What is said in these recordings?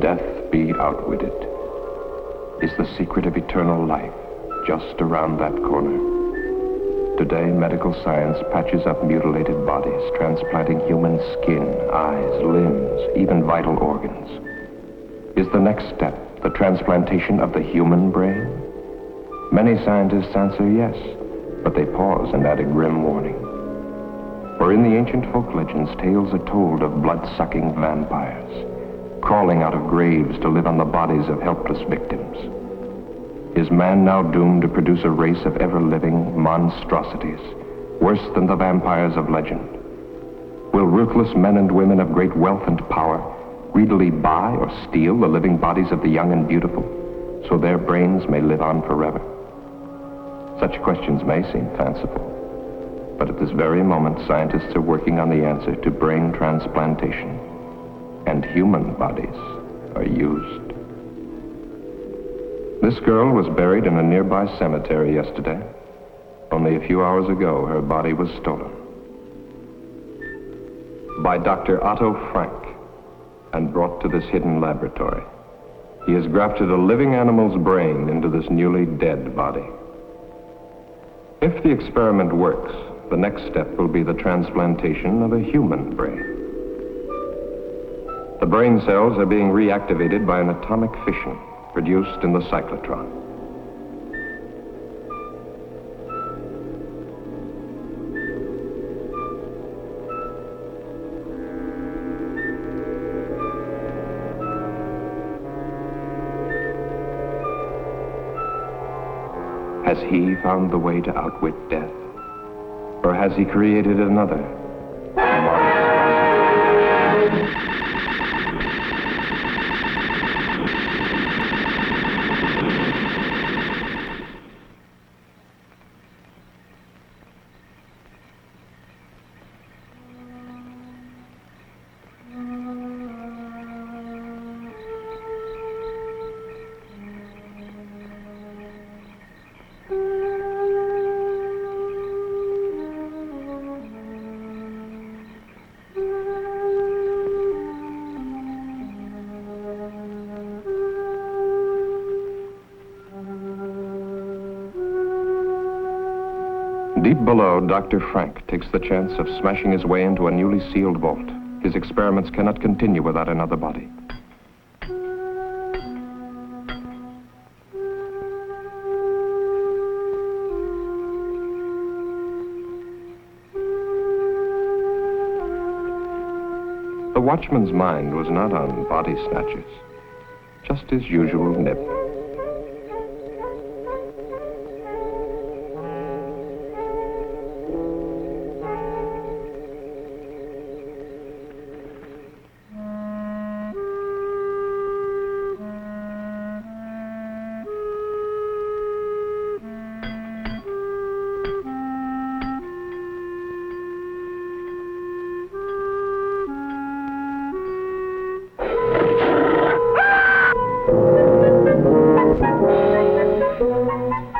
death be outwitted? Is the secret of eternal life just around that corner? Today, medical science patches up mutilated bodies, transplanting human skin, eyes, limbs, even vital organs. Is the next step the transplantation of the human brain? Many scientists answer yes, but they pause and add a grim warning. For in the ancient folk legends, tales are told of blood-sucking vampires, crawling out of graves to live on the bodies of helpless victims. Is man now doomed to produce a race of ever-living monstrosities, worse than the vampires of legend? Will ruthless men and women of great wealth and power greedily buy or steal the living bodies of the young and beautiful, so their brains may live on forever? Such questions may seem fanciful, but at this very moment, scientists are working on the answer to brain transplantation, and human bodies are used. This girl was buried in a nearby cemetery yesterday. Only a few hours ago, her body was stolen. By Dr. Otto Frank, and brought to this hidden laboratory. He has grafted a living animal's brain into this newly dead body. If the experiment works, the next step will be the transplantation of a human brain. The brain cells are being reactivated by an atomic fission produced in the cyclotron. Has he found the way to outwit death? Or has he created another monstrosity? Deep below, Dr. Frank takes the chance of smashing his way into a newly sealed vault. His experiments cannot continue without another body. The watchman's mind was not on body snatchers, just his usual nip.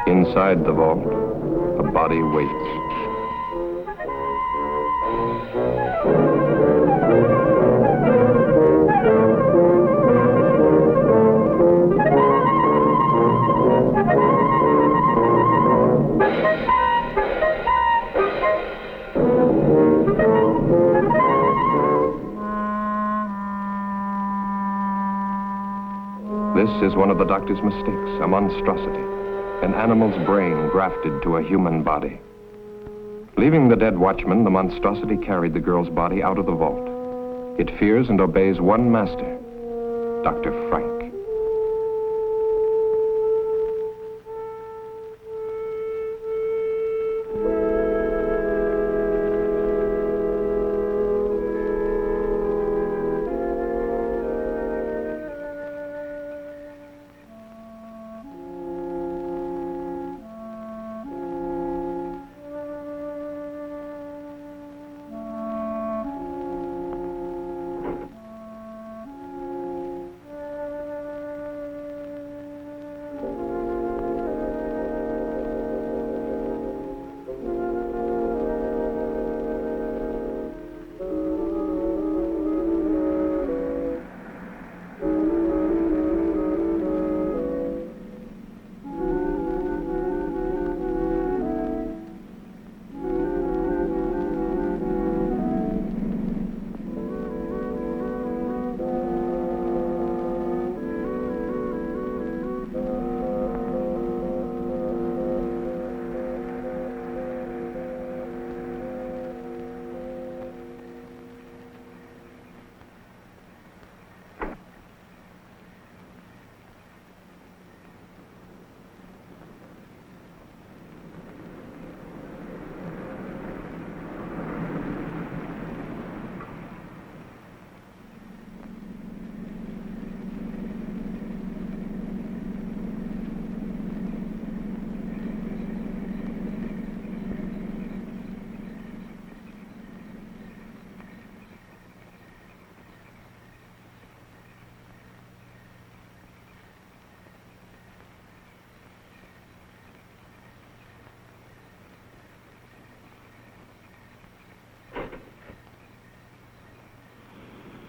Inside the vault, a body waits. This is one of the doctor's mistakes, a monstrosity. An animal's brain grafted to a human body. Leaving the dead watchman, the monstrosity carried the girl's body out of the vault. It fears and obeys one master, Dr. Frank.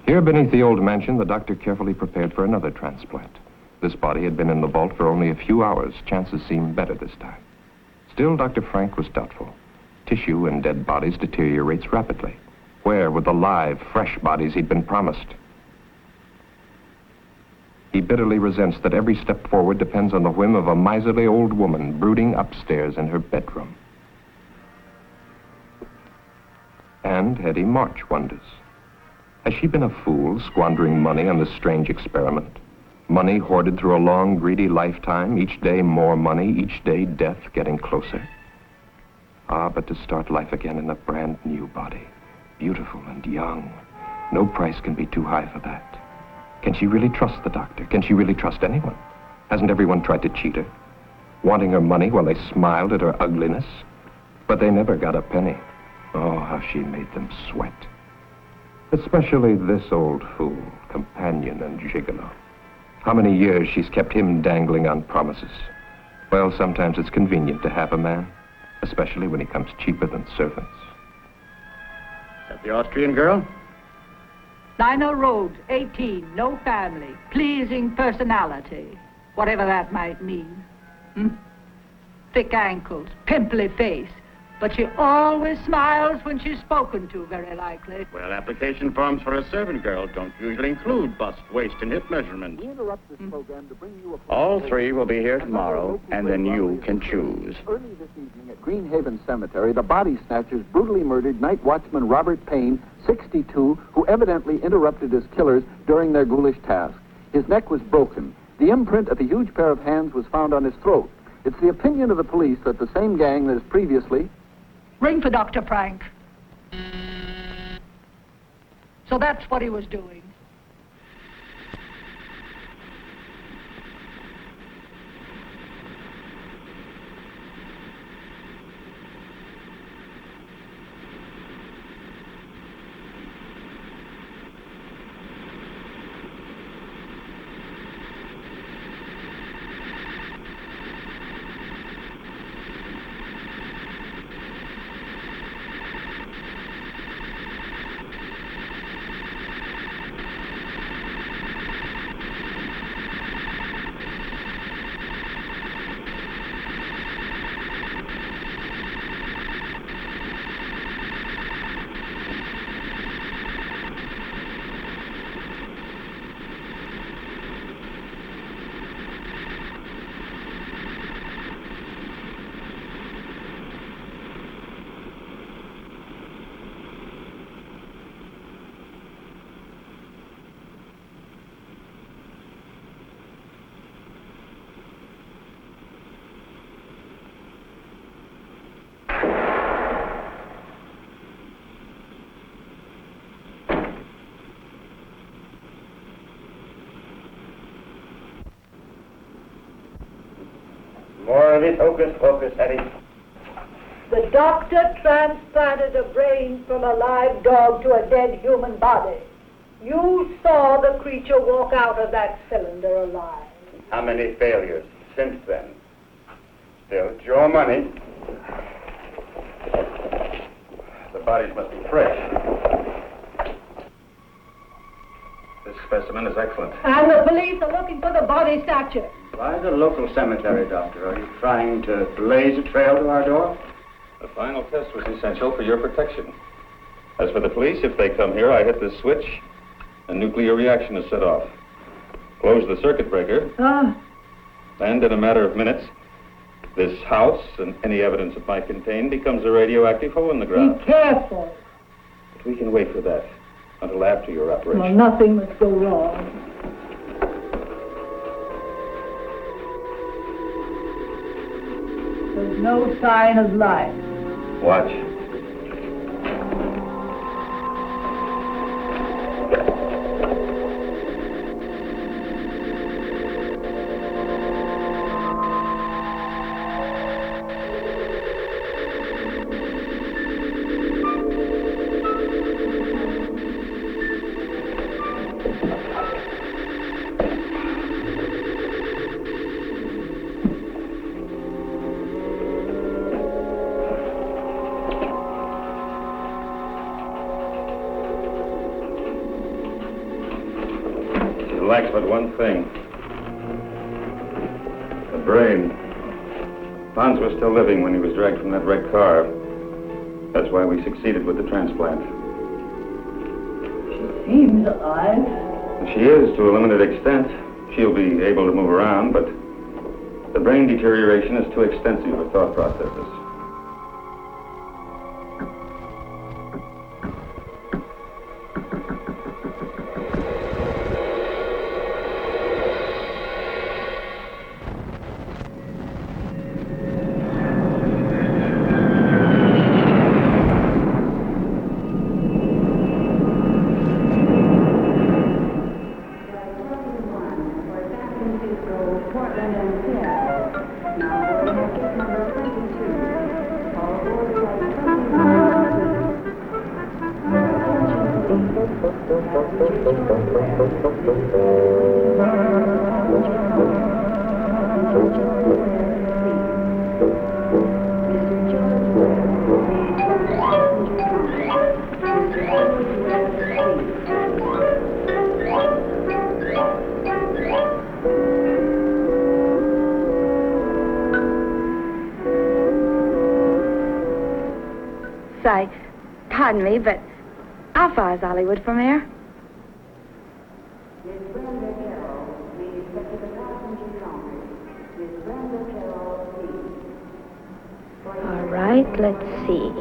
Here beneath the old mansion, the doctor carefully prepared for another transplant. This body had been in the vault for only a few hours. Chances seemed better this time. Still, Dr. Frank was doubtful. Tissue in dead bodies deteriorates rapidly. Where were the live, fresh bodies he'd been promised? He bitterly resents that every step forward depends on the whim of a miserly old woman brooding upstairs in her bedroom. And Hetty March wonders. Has she been a fool, squandering money on this strange experiment? Money hoarded through a long, greedy lifetime, each day more money, each day death getting closer. Ah, but to start life again in a brand new body, beautiful and young. No price can be too high for that. Can she really trust the doctor? Can she really trust anyone? Hasn't everyone tried to cheat her? Wanting her money while they smiled at her ugliness? But they never got a penny. Oh, how she made them sweat. Especially this old fool, companion and gigolo. How many years she's kept him dangling on promises. Well, sometimes it's convenient to have a man, especially when he comes cheaper than servants. Is that the Austrian girl? Lionel Rhodes, 18, no family, pleasing personality, whatever that might mean. Thick ankles, pimply face, but she always smiles when she's spoken to, very likely. Well, application forms for a servant girl don't usually include bust, waist, and hip measurements. We interrupt this program to bring you a... All three will be here tomorrow, and then you can choose. Early this evening at Greenhaven Cemetery, the body snatchers brutally murdered night watchman Robert Payne, 62, who evidently interrupted his killers during their ghoulish task. His neck was broken. The imprint of a huge pair of hands was found on his throat. It's the opinion of the police that the same gang that has previously... Ring for Dr. Frank. So that's what he was doing. More of it, hocus pocus, Hetty. The doctor transplanted a brain from a live dog to a dead human body. You saw the creature walk out of that cylinder alive. How many failures since then? Still, it's your money. The bodies must be fresh. This specimen is excellent. And the police are looking for the body snatcher. Why the local cemetery, Doctor? Are you trying to blaze a trail to our door? The final test was essential for your protection. As for the police, if they come here, I hit this switch, a nuclear reaction is set off. Close the circuit breaker, and in a matter of minutes, this house and any evidence it might contain becomes a radioactive hole in the ground. Be careful. But we can wait for that until after your operation. Well, nothing must go wrong. There's no sign of life. Watch. lacks but one thing. The brain. Pons was still living when he was dragged from that red car. That's why we succeeded with the transplant. She seems alive. She is, to a limited extent. She'll be able to move around, but the brain deterioration is too extensive for thought processes. Pardon me, but how far is Hollywood from here? All right, let's see.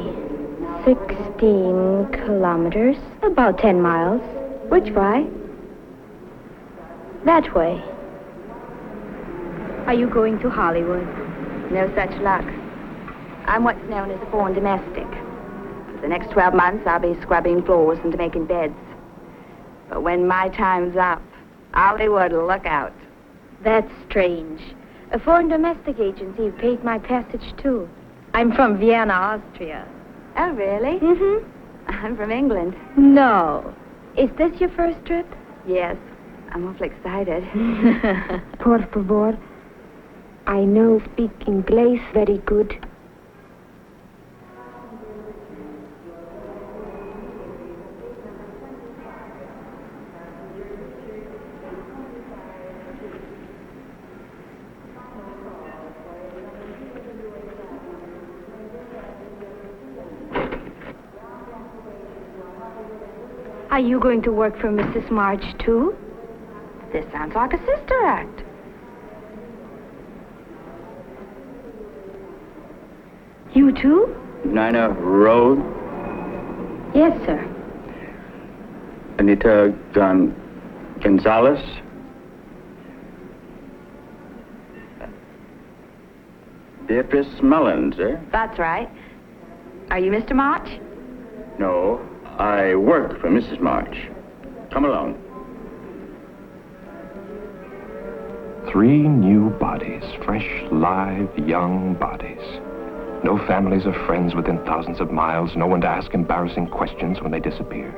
16 kilometers, about 10 miles. Which way? That way. Are you going to Hollywood? No such luck. I'm what's known as a born domestic. For the next 12 months, I'll be scrubbing floors and making beds. But when my time's up, Hollywood will look out. That's strange. A foreign domestic agency paid my passage, too. I'm from Vienna, Austria. Oh, really? Mm-hmm. I'm from England. No. Is this your first trip? Yes. I'm awfully excited. Por favor. I know speak English very good. Are you going to work for Mrs. March, too? This sounds like a sister act. You, too? Nina Road? Yes, sir. Anita Gonzalez? Beatrice Mullins, eh? That's right. Are you Mr. March? No, I work for Mrs. March. Come along. 3 new bodies, fresh, live, young bodies. No families or friends within thousands of miles, no one to ask embarrassing questions when they disappear.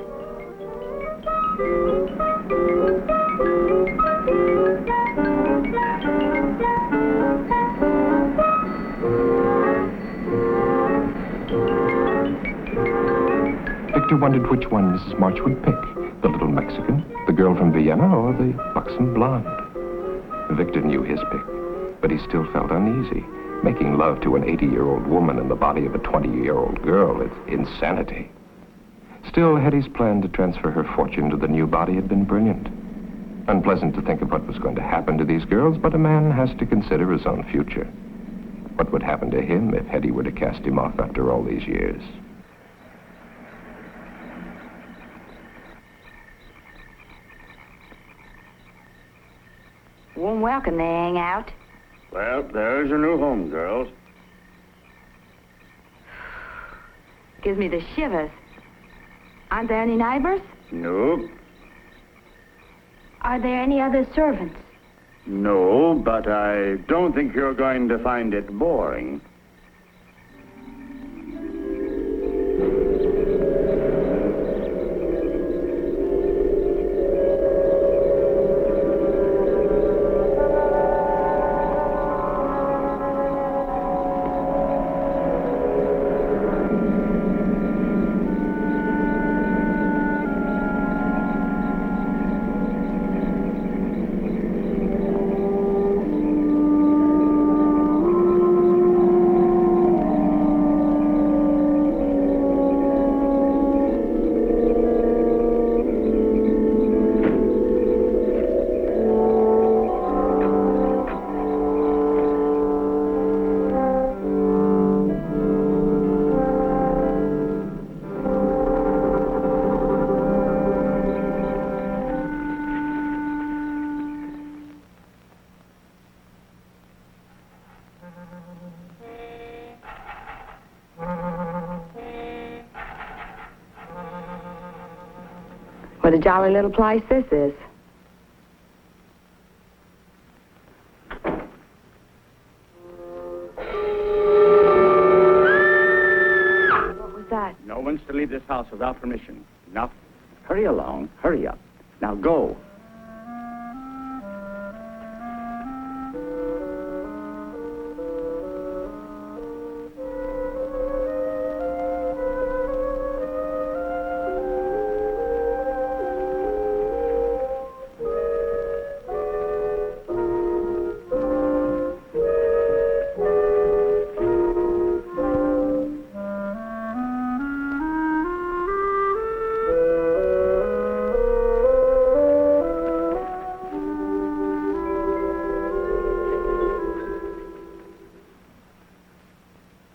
Victor wondered which one Mrs. March would pick, the little Mexican, the girl from Vienna, or the buxom blonde. Victor knew his pick, but he still felt uneasy. Making love to an 80-year-old woman in the body of a 20-year-old girl is insanity. Still, Hetty's plan to transfer her fortune to the new body had been brilliant. Unpleasant to think of what was going to happen to these girls, but a man has to consider his own future. What would happen to him if Hetty were to cast him off after all these years? Warm welcome, they hang out. Well, there's your new home, girls. Gives me the shivers. Aren't there any neighbors? Nope. Are there any other servants? No, but I don't think you're going to find it boring. What a jolly little place this is. What was that? No one's to leave this house without permission. Now, hurry along. Hurry up. Now, go.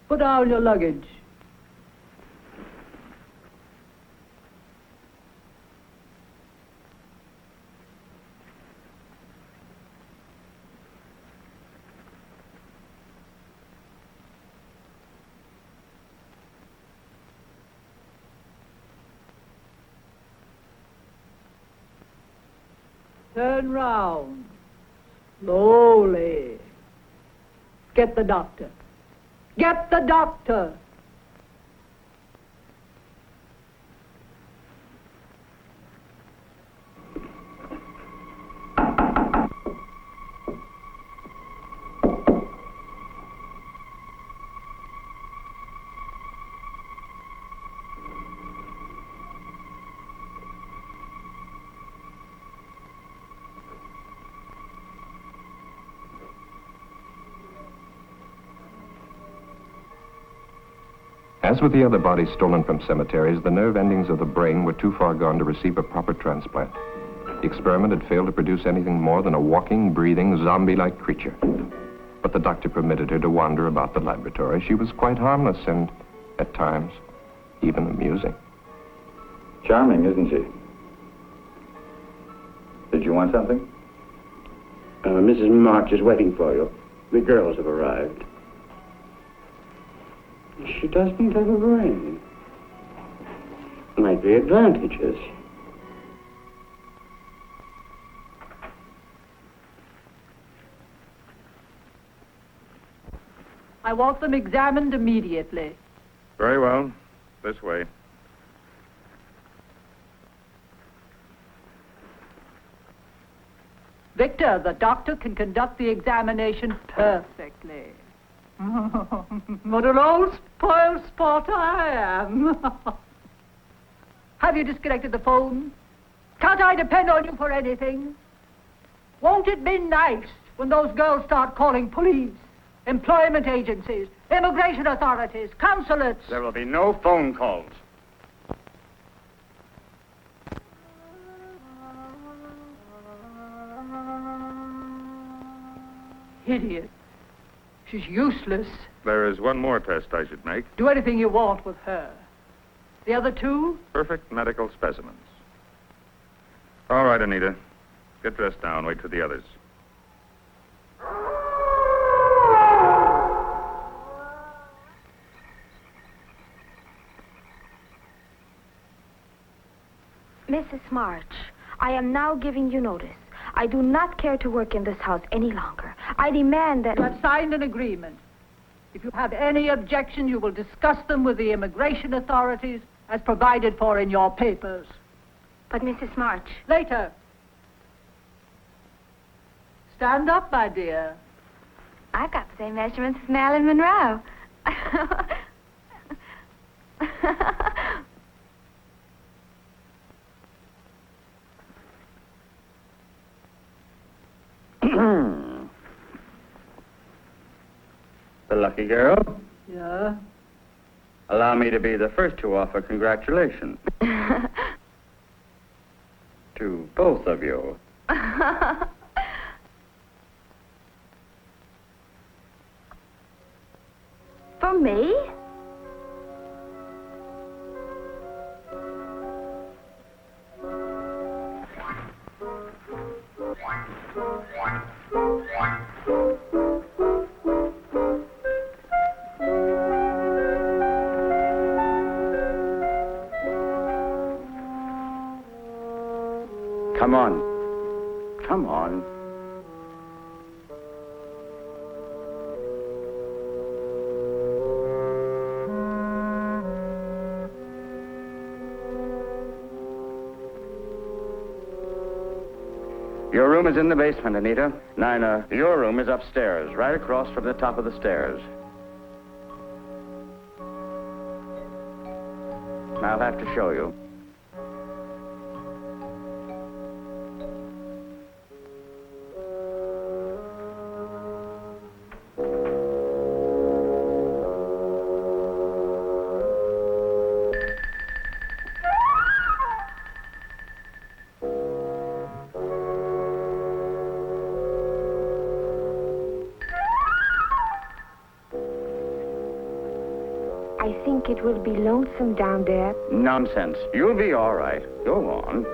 Put down your luggage. Turn round. Slowly. Get the doctor. Get the doctor! As with the other bodies stolen from cemeteries, the nerve endings of the brain were too far gone to receive a proper transplant. The experiment had failed to produce anything more than a walking, breathing, zombie-like creature. But the doctor permitted her to wander about the laboratory. She was quite harmless and, at times, even amusing. Charming, isn't she? Did you want something? Mrs. March is waiting for you. The girls have arrived. She doesn't have a brain. Might be advantages. I want them examined immediately. Very well. This way. Victor, the doctor can conduct the examination perfectly. What an old spoiled sport I am. Have you disconnected the phone? Can't I depend on you for anything? Won't it be nice when those girls start calling police, employment agencies, immigration authorities, consulates? There will be no phone calls. Idiot. She's useless. There is one more test I should make. Do anything you want with her. The other two? Perfect medical specimens. All right, Anita. Get dressed now and wait for the others. Mrs. March, I am now giving you notice. I do not care to work in this house any longer. I demand that... You have signed an agreement. If you have any objection, you will discuss them with the immigration authorities as provided for in your papers. But, Mrs. March... Later. Stand up, my dear. I got the same measurements as Marilyn Monroe. The lucky girl. Yeah? Allow me to be the first to offer congratulations. To both of you. For me? Come on. Come on. Your room is in the basement, Anita. Nina, your room is upstairs, right across from the top of the stairs. I'll have to show you. I think it will be lonesome down there. Nonsense. You'll be all right. Go on.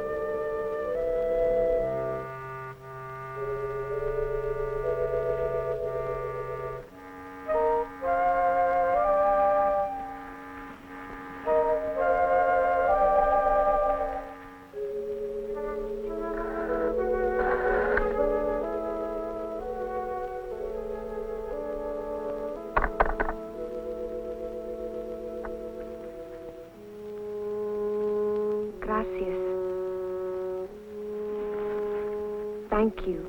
Gracias. Thank you.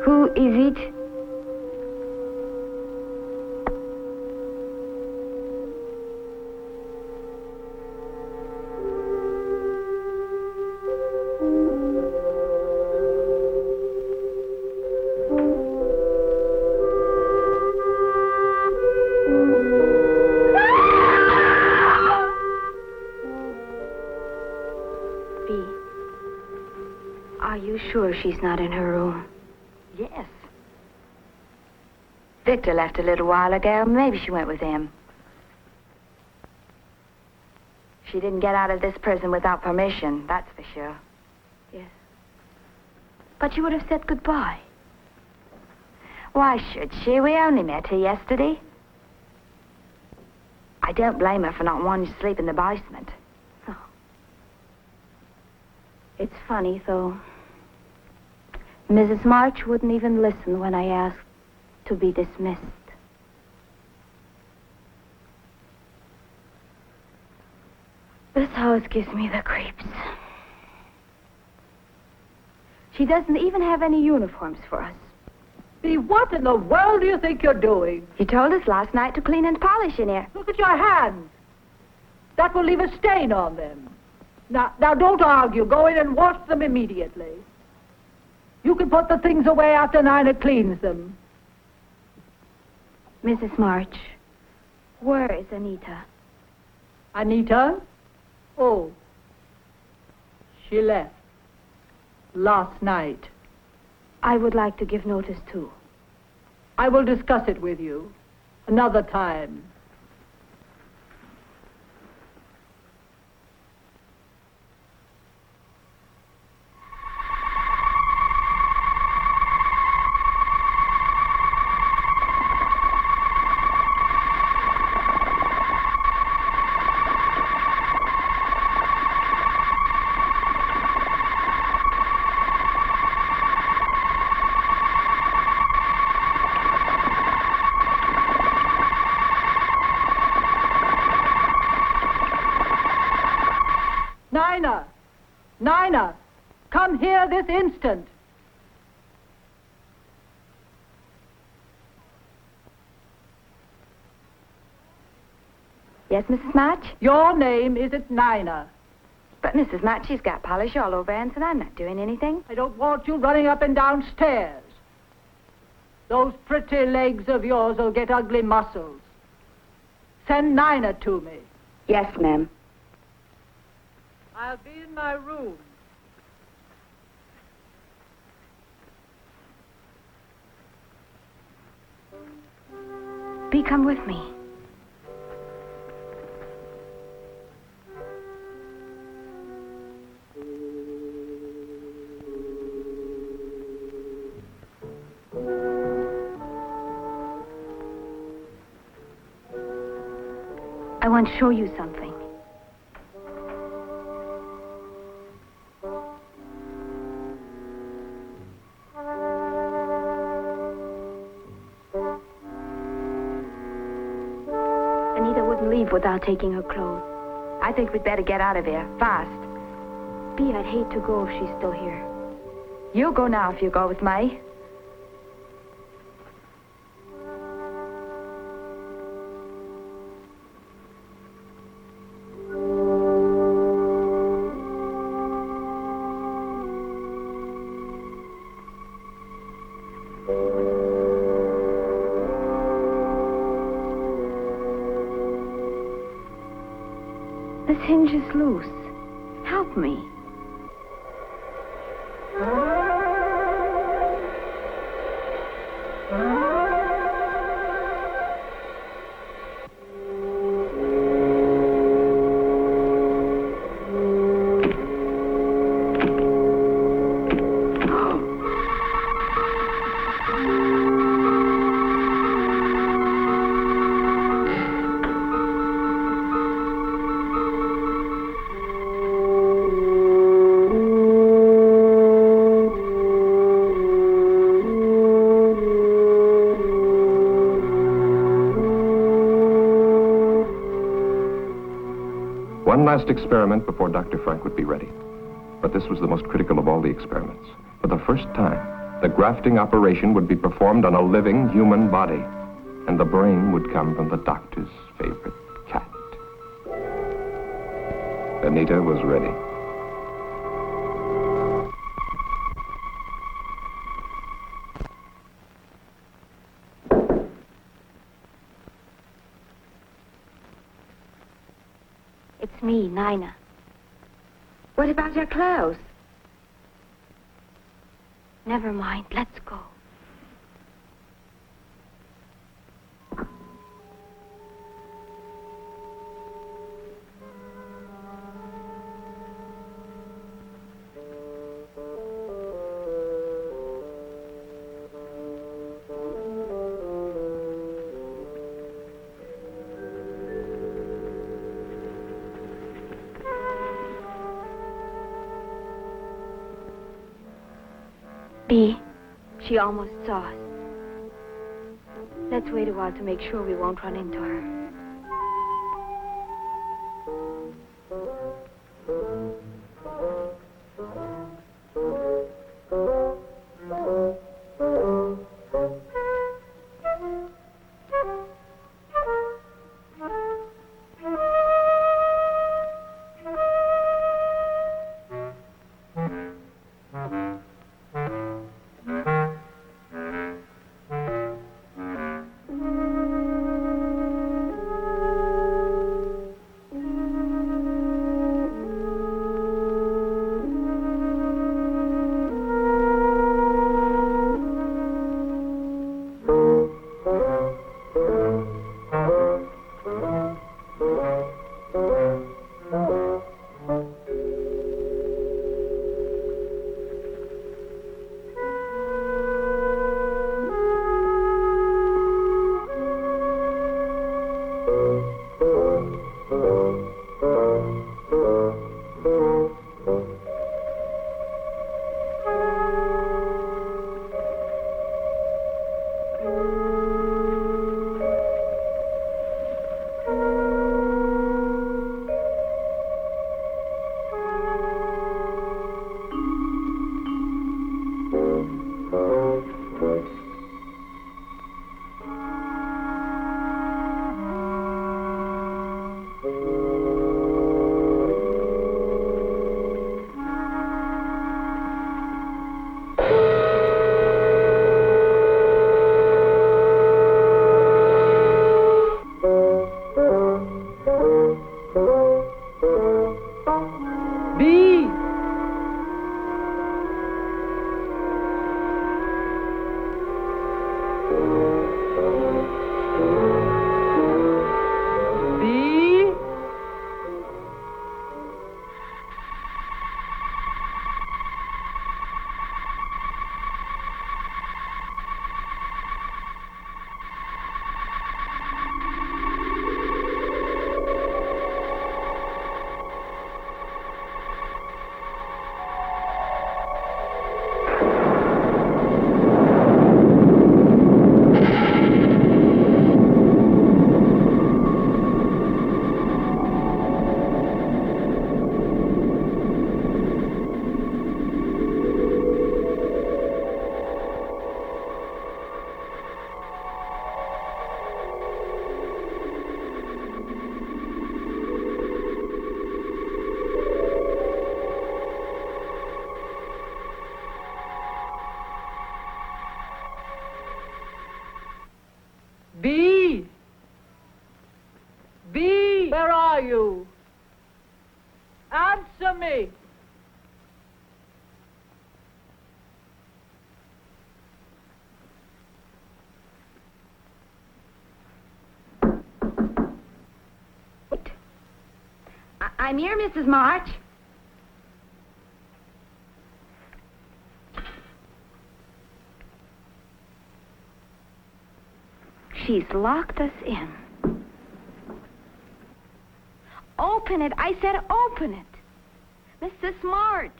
Who is it? Are you sure she's not in her room? Yes. Victor left a little while ago. Maybe she went with him. She didn't get out of this prison without permission, that's for sure. Yes. But she would have said goodbye. Why should she? We only met her yesterday. I don't blame her for not wanting to sleep in the basement. Oh. It's funny, though. Mrs. March wouldn't even listen when I asked to be dismissed. This house gives me the creeps. She doesn't even have any uniforms for us. See, what in the world do you think you're doing? You told us last night to clean and polish in here. Look at your hands. That will leave a stain on them. Now, don't argue. Go in and wash them immediately. You can put the things away after Nina cleans them. Mrs. March, where is Anita? Anita? Oh. She left. Last night. I would like to give notice, too. I will discuss it with you. Another time. this instant. Yes, Mrs. March? Your name isn't Nina. But Mrs. March, she's got polish all over and I'm not doing anything. I don't want you running up and down stairs. Those pretty legs of yours will get ugly muscles. Send Nina to me. Yes, ma'am. I'll be in my room. Bee, come with me. I want to show you something. Anita wouldn't leave without taking her clothes. I think we'd better get out of here, fast. Bee, I'd hate to go if she's still here. You'll go now if you go with me. This hinge is loose. Help me. One last experiment before Dr. Frank would be ready. But this was the most critical of all the experiments. For the first time, the grafting operation would be performed on a living human body, and the brain would come from the doctor's favorite cat. Anita was ready. It's me, Nina. What about your clothes? Never mind. Let's go. Bee, she almost saw us. Let's wait a while to make sure we won't run into her. B. B. B. Where are you? Answer me. I'm here, Mrs. March. She's locked us in. Open it. I said open it. Mrs. March.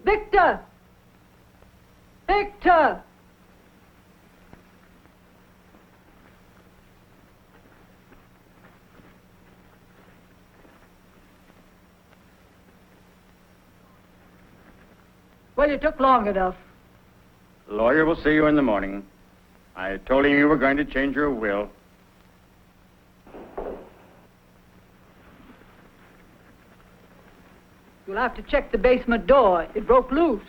Victor! Victor! Well, you took long enough. The lawyer will see you in the morning. I told him you were going to change your will. You'll have to check the basement door. It broke loose.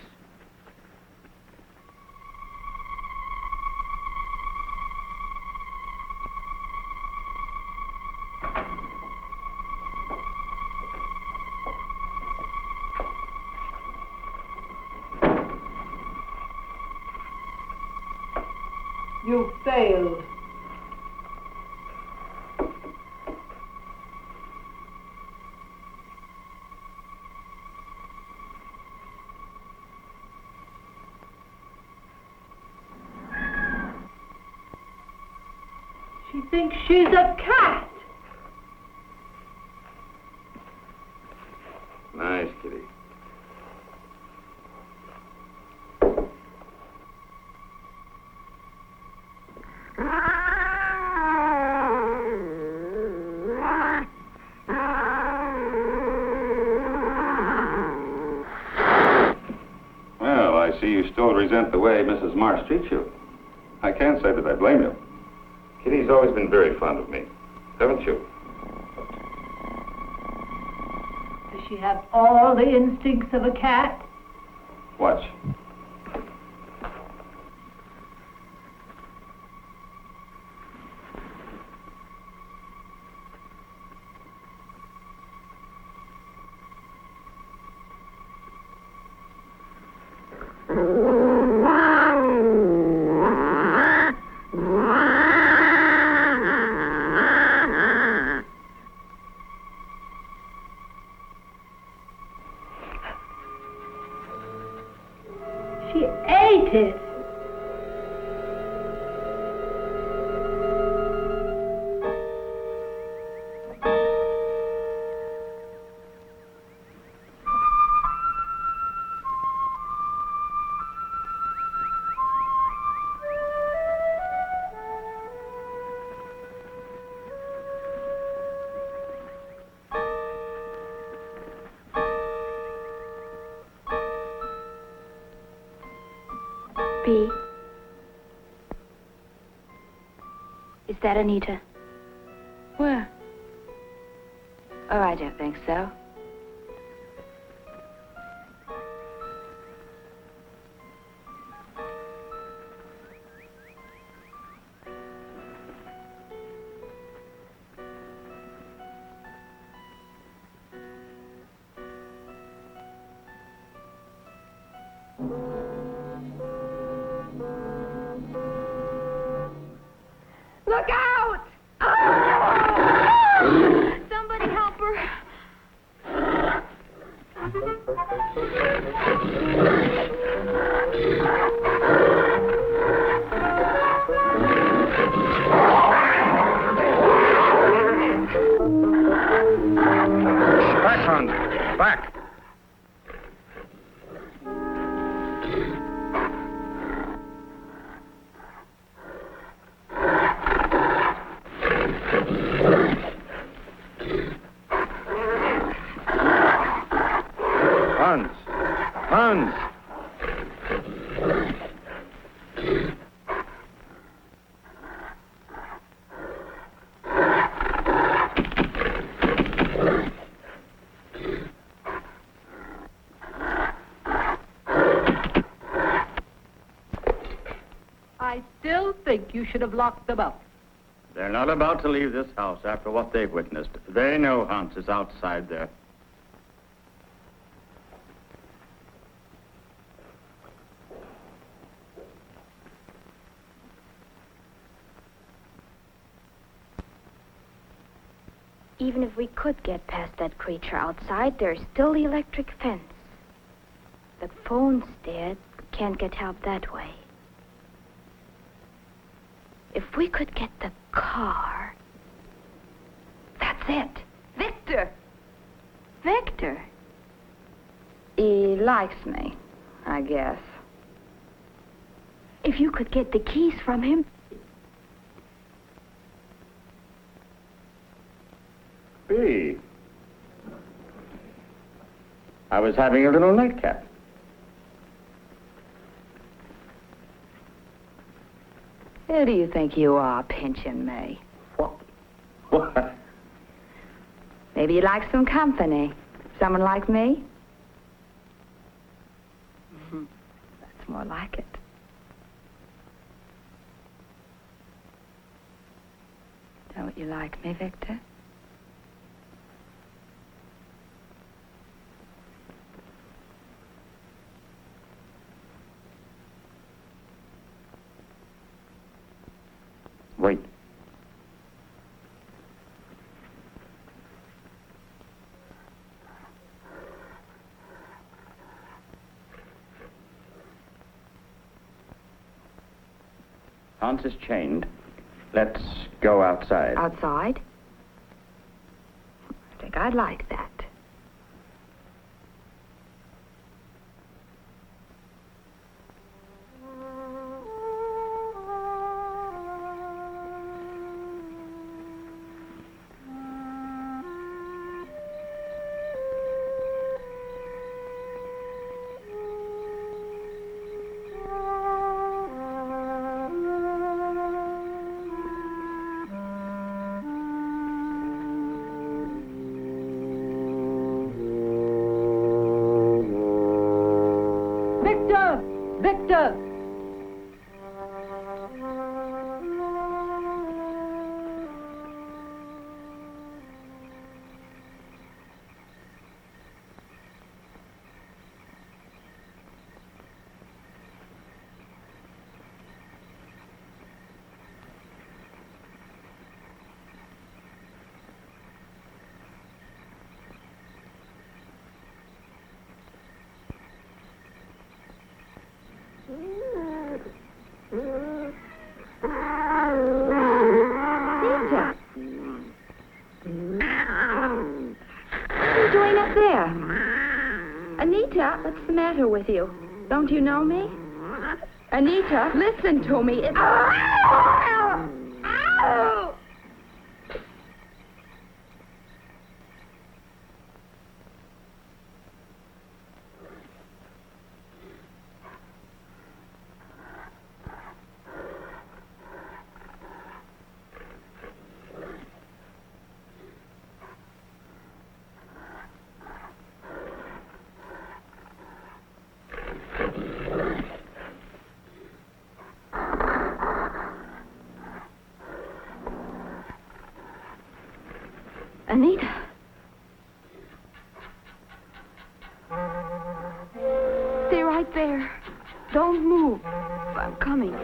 You failed. She thinks she's a cat. Nice, kitty. Well, I see you still resent the way Mrs. Marsh treats you. I can't say that I blame you. Kitty's always been very fond of me, haven't you? Does she have all the instincts of a cat? Watch. She ate it. B. Is that Anita? Where? Oh, I don't think so. Look out! Oh! Somebody help her. Back, Hans. Back. Hans. Hans. I still think you should have locked them up. They're not about to leave this house after what they've witnessed. They know Hans is outside there. Even if we could get past that creature outside, there's still the electric fence. The phone's dead. Can't get help that way. If we could get the car... That's it. Victor! Victor? He likes me, I guess. If you could get the keys from him... B. I was having a little nightcap. Who do you think you are, pinching me? What? What? Maybe you'd like some company. Someone like me? That's more like it. Don't you like me, Victor? Wait. Hans is chained. Let's go outside. Outside? I think I'd like that. Victor! Anita, what's the matter with you? Don't you know me? Anita, listen to me. It's... Anita. Stay right there. Don't move. I'm coming.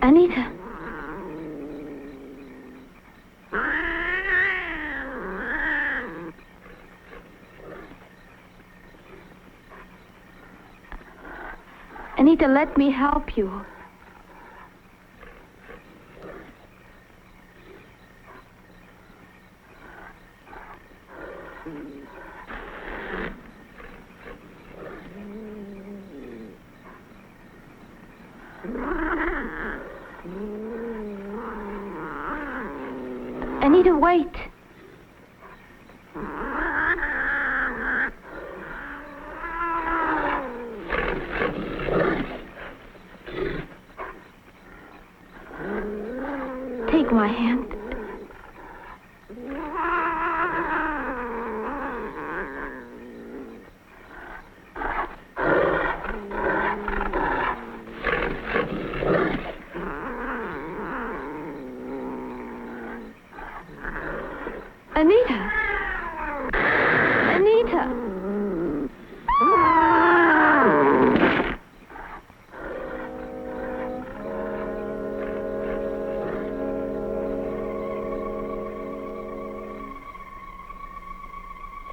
Anita. Anita, let me help you. Anita, wait. Take my hand. Anita! Anita!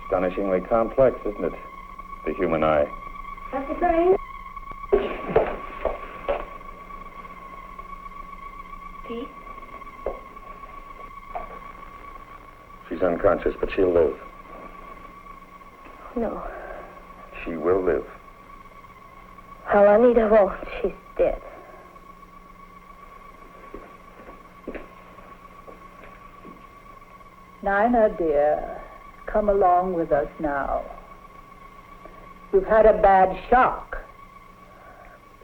Astonishingly complex, isn't it? The human eye. Dr. Crane? See? She's unconscious, but she'll live. No. She will live. Well, Anita won't. She's dead. Nina, dear, come along with us now. You've had a bad shock.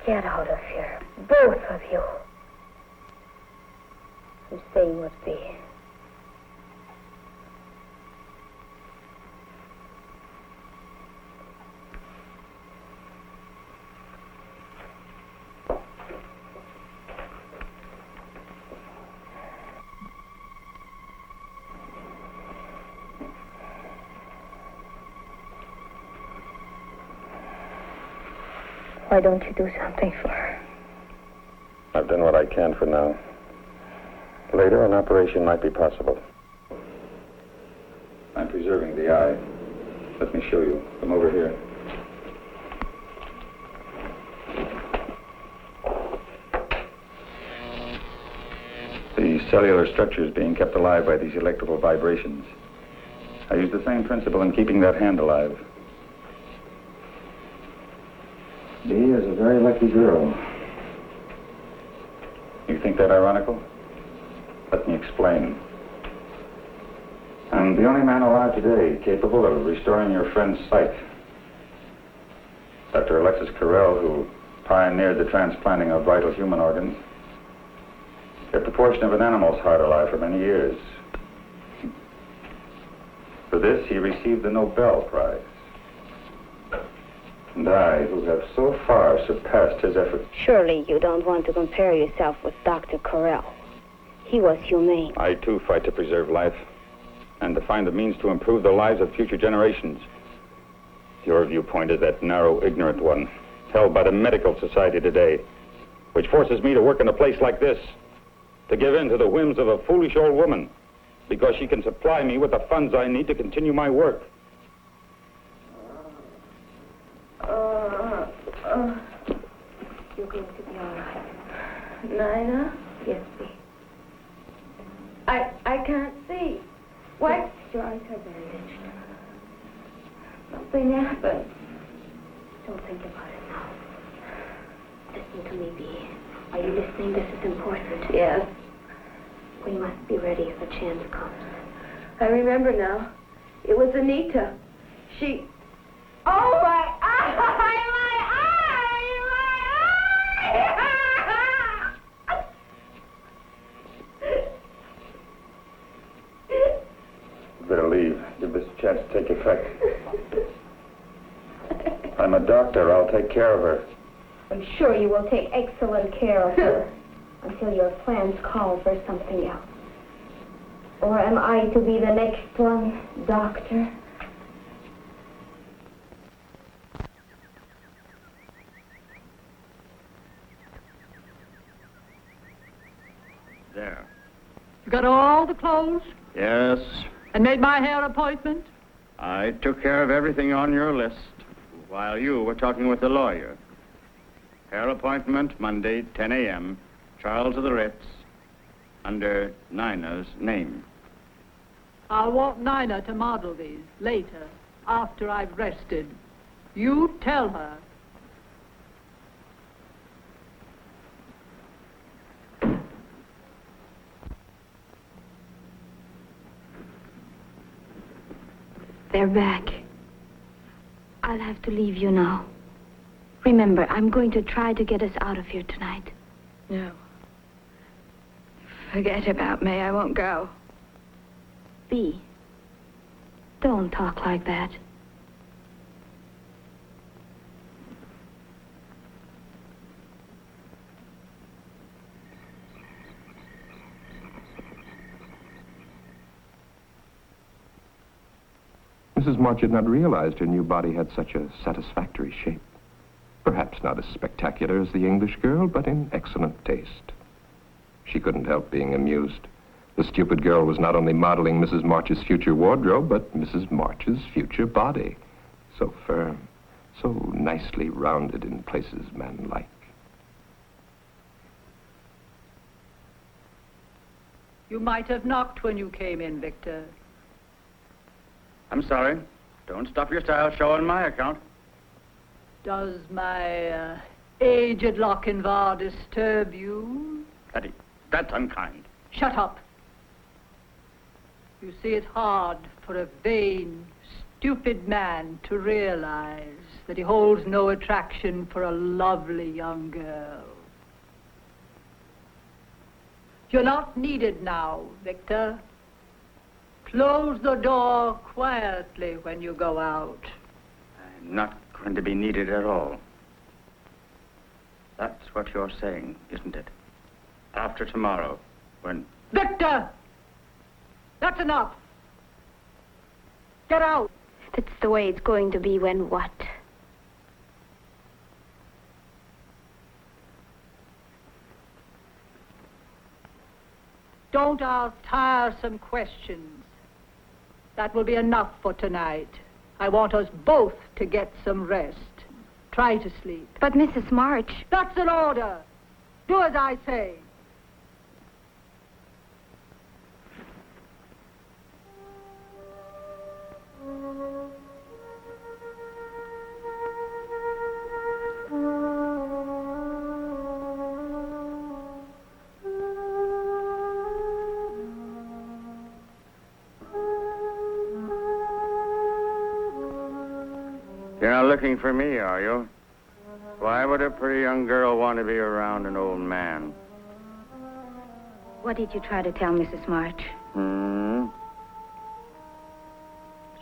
Get out of here, both of you. The same would be. Why don't you do something for her? I've done what I can for now. Later, an operation might be possible. I'm preserving the eye. Let me show you. Come over here. The cellular structure is being kept alive by these electrical vibrations. I use the same principle in keeping that hand alive. Dee is a very lucky girl. You think that ironical? Let me explain. I'm the only man alive today capable of restoring your friend's sight. Dr. Alexis Carrel, who pioneered the transplanting of vital human organs, kept a portion of an animal's heart alive for many years. For this, he received the Nobel Prize. And I, who have so far surpassed his efforts. Surely you don't want to compare yourself with Dr. Carrel. He was humane. I, too, fight to preserve life and to find the means to improve the lives of future generations. Your viewpoint is that narrow, ignorant one, held by the medical society today, which forces me to work in a place like this, to give in to the whims of a foolish old woman, because she can supply me with the funds I need to continue my work. You're going to be all right. Nina? Yes, dear. I can't see. What? Your eyes are bandaged. Something happened. Don't think about it now. Listen to me, Bee. Are you listening? This is important. Yes. We must be ready if a chance comes. I remember now. It was Anita. She... Oh, my eye! Better leave. Give this a chance to take effect. I'm a doctor. I'll take care of her. I'm sure you will take excellent care of her until your plans call for something else. Or am I to be the next one, Doctor? There. You got all the clothes Yes, and made my hair appointment? I took care of everything on your list while you were talking with the lawyer. Hair appointment, Monday, 10 a.m., Charles of the Ritz, under Nina's name. I'll want Nina to model these later, after I've rested. You tell her. They're back. I'll have to leave you now. Remember, I'm going to try to get us out of here tonight. No. Forget about me. I won't go. Bee, don't talk like that. Mrs. March had not realized her new body had such a satisfactory shape. Perhaps not as spectacular as the English girl, but in excellent taste. She couldn't help being amused. The stupid girl was not only modeling Mrs. March's future wardrobe, but Mrs. March's future body. So firm, so nicely rounded in places man-like. You might have knocked when you came in, Victor. I'm sorry. Don't stop your style show on my account. Does my aged Lochinvar disturb you? Hetty, that's unkind. Shut up. You see, it's hard for a vain, stupid man to realize that he holds no attraction for a lovely young girl. You're not needed now, Victor. Close the door quietly when you go out. I'm not going to be needed at all. That's what you're saying, isn't it? After tomorrow, when... Victor! That's enough. Get out. That's the way it's going to be when what? Don't ask tiresome questions. That will be enough for tonight. I want us both to get some rest. Try to sleep. But Mrs. March... That's an order. Do as I say. You're not looking for me, are you? Why would a pretty young girl want to be around an old man? What did you try to tell Mrs. March?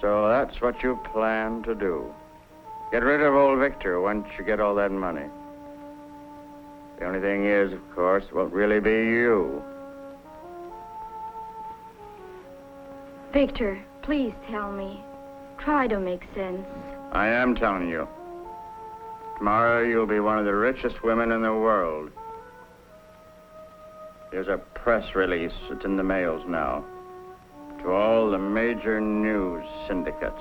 So that's what you plan to do. Get rid of old Victor once you get all that money. The only thing is, of course, it won't really be you. Victor, please tell me. Try to make sense. I am telling you. Tomorrow you'll be one of the richest women in the world. There's a press release. It's in the mails now. To all the major news syndicates.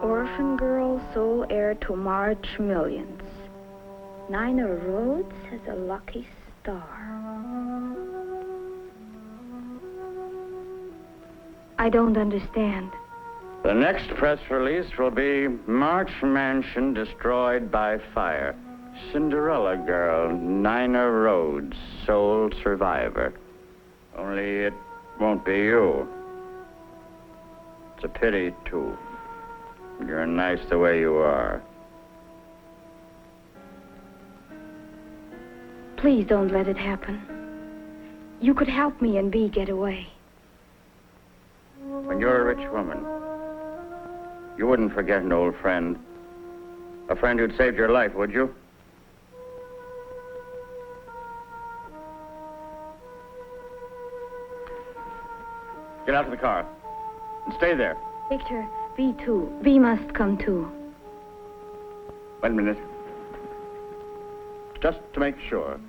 Orphan girl, sole heir to March millions. Nina Rhodes has a lucky star. I don't understand. The next press release will be March Mansion destroyed by fire. Cinderella girl, Nina Rhodes, sole survivor. Only it won't be you. It's a pity, too. You're nice the way you are. Please don't let it happen. You could help me and Bee get away. When you're a rich woman, you wouldn't forget an old friend. A friend who'd saved your life, would you? Get out to the car. And stay there. Victor, Bee too. Bee must come too. Wait a minute. Just to make sure.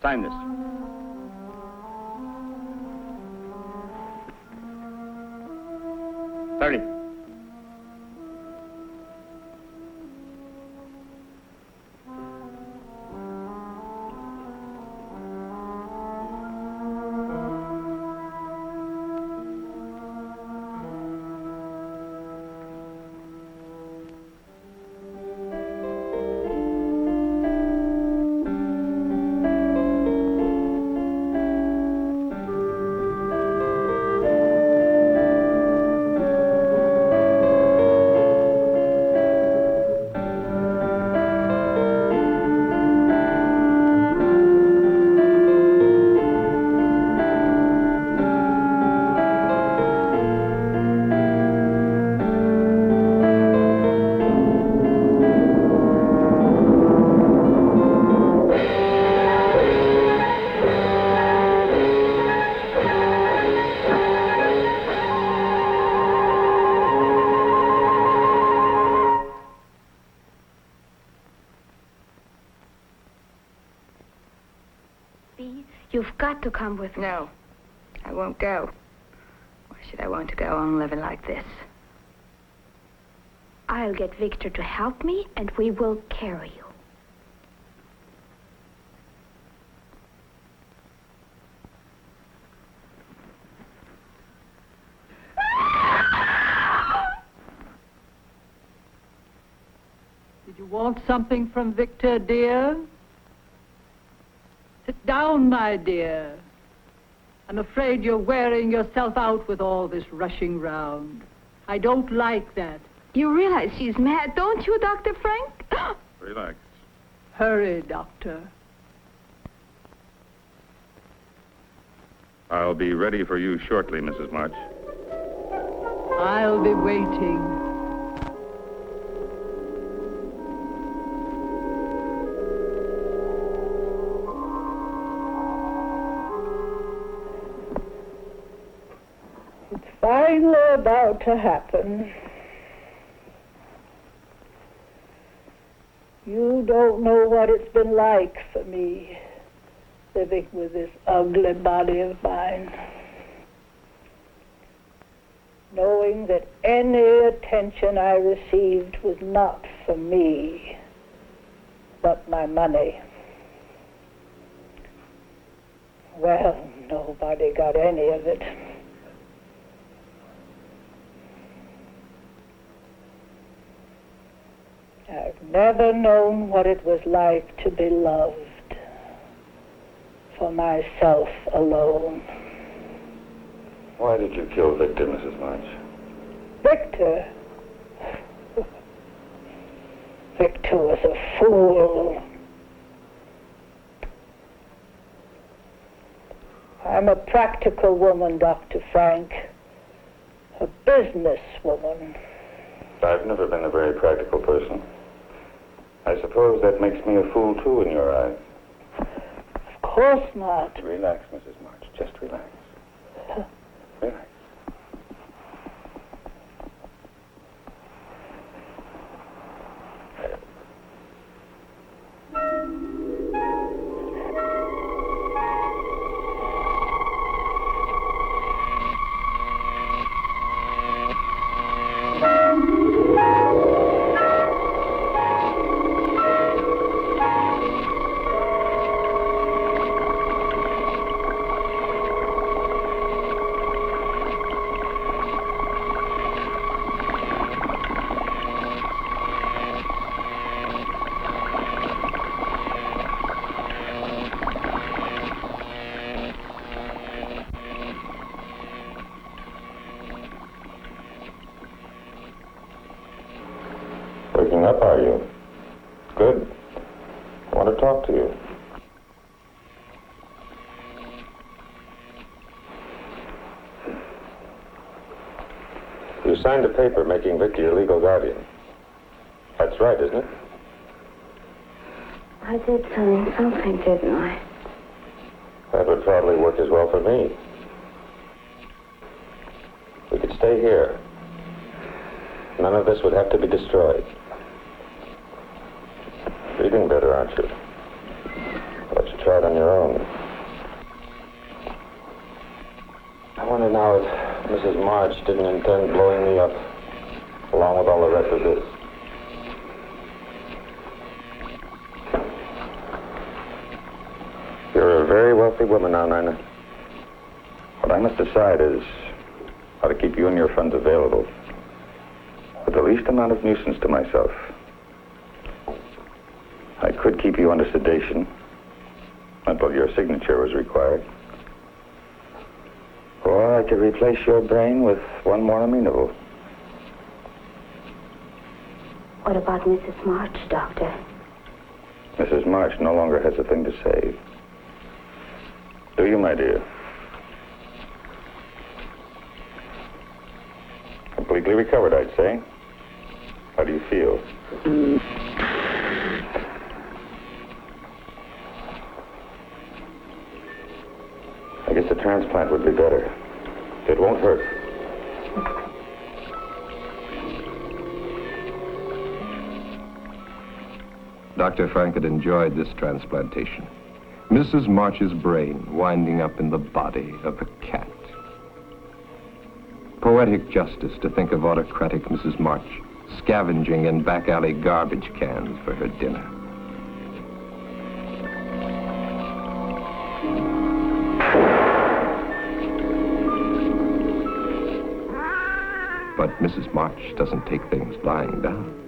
Sign this. $30. You've got to come with me. No, I won't go. Why should I want to go on living like this? I'll get Victor to help me, and we will carry you. Did you want something from Victor, dear? Sit down, my dear. I'm afraid you're wearing yourself out with all this rushing round. I don't like that. You realize she's mad, don't you, Dr. Frank? Relax. Hurry, Doctor. I'll be ready for you shortly, Mrs. March. I'll be waiting. It's finally about to happen. You don't know what it's been like for me, living with this ugly body of mine. Knowing that any attention I received was not for me, but my money. Well, nobody got any of it. I've never known what it was like to be loved for myself alone. Why did you kill Victor, Mrs. March? Victor? Victor was a fool. I'm a practical woman, Dr. Frank. A business woman. I've never been a very practical person. I suppose that makes me a fool, too, in your eyes. Of course not. Relax, Mrs. March. Just relax. Relax. signed a paper making Vicky your legal guardian. That's right, isn't it? I did sign something, didn't I? That would probably work as well for me. We could stay here. None of this would have to be destroyed. Breathing better, aren't you? I'll let you try it on your own. I wonder now if Mrs. March didn't intend blowing me up, along with all the rest of this. You're a very wealthy woman now, Nina. What I must decide is how to keep you and your funds available with the least amount of nuisance to myself. I could keep you under sedation until your signature was required. Or I could replace your brain with one more amenable. What about Mrs. March, Doctor? Mrs. March no longer has a thing to say. Do you, my dear? Completely recovered, I'd say. How do you feel? I guess a transplant would be better. It won't hurt. Dr. Frank had enjoyed this transplantation. Mrs. March's brain winding up in the body of a cat. Poetic justice to think of autocratic Mrs. March scavenging in back alley garbage cans for her dinner. But Mrs. March doesn't take things lying down.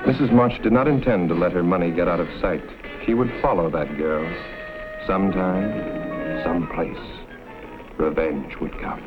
Mrs. March did not intend to let her money get out of sight. She would follow that girl. Sometime, someplace, revenge would come.